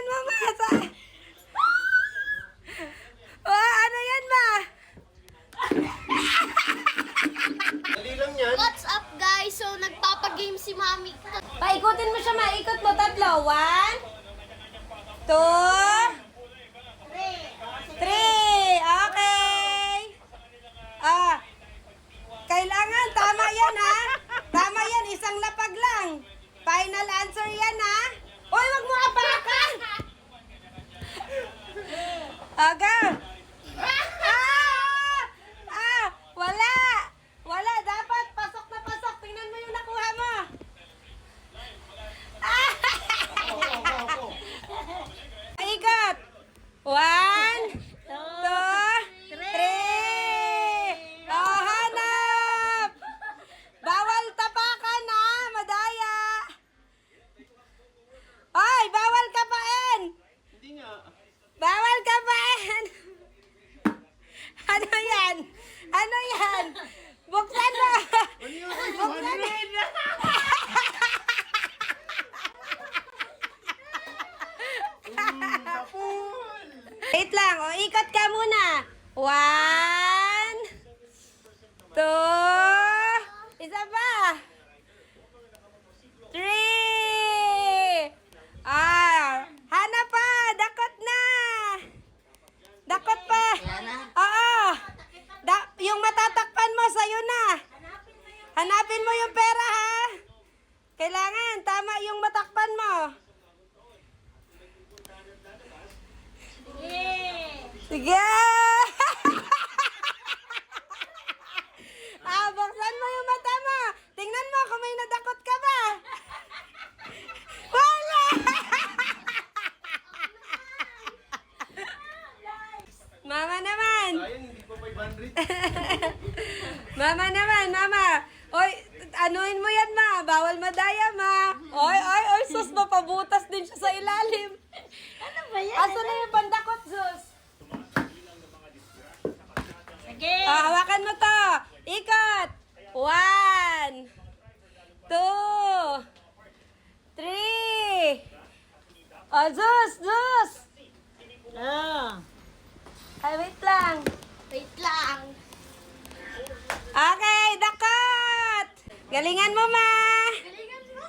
Galingan mo, ma. Oh, ano yan, ma? Dali lang yan. What's up, guys? So, nagpapagame si Mami. Paikutin mo siya, ma. Ikot mo, tatlo. 1, 2, 3. Okay. Kailangan. Tama yan, ha? Tama yan. Isang lapag lang. Final answer yan, ha? Uy, wag mo apakan! Aga! Wala! Wala. Dapat pasok na pasok. Tingnan mo yung nakuha mo. Ikot. 1, 2, 3. Oh, hanap! Bawal tapakan, ha? Madaya. Ay, bawal kapain! Hindi nga. Bawal kapain! Ano yan? Ano yan? Buksan mo! Buksan mo! Kapul! Wait lang. O, ikot ka muna. 1, 2, isa pa. 3. Hanap pa. Dakot na. Dakot pa. Oo. Yung matatakpan mo, sa'yo na. Hanapin mo yung pera, ha? Kailangan. Tama yung matakpan mo. Sige! Buksan mo yung mata mo. Tingnan mo kung may nadakot ka ba. Wala! Mama naman. Sayang, hindi pa 500. Mama naman, mama. Oy, anuin mo yan, ma. Bawal madaya, ma. Oy, sus, mapabutas din siya sa ilalim. Ano ba yan? Asan na yung pandakot, sus? Sige. Hawakan mo to. Ikot. 1, 2, 3. Oh, sus. Ay, wait lang. Wait lang. Okay, dakot. Galingan mo, ma. Galingan mo.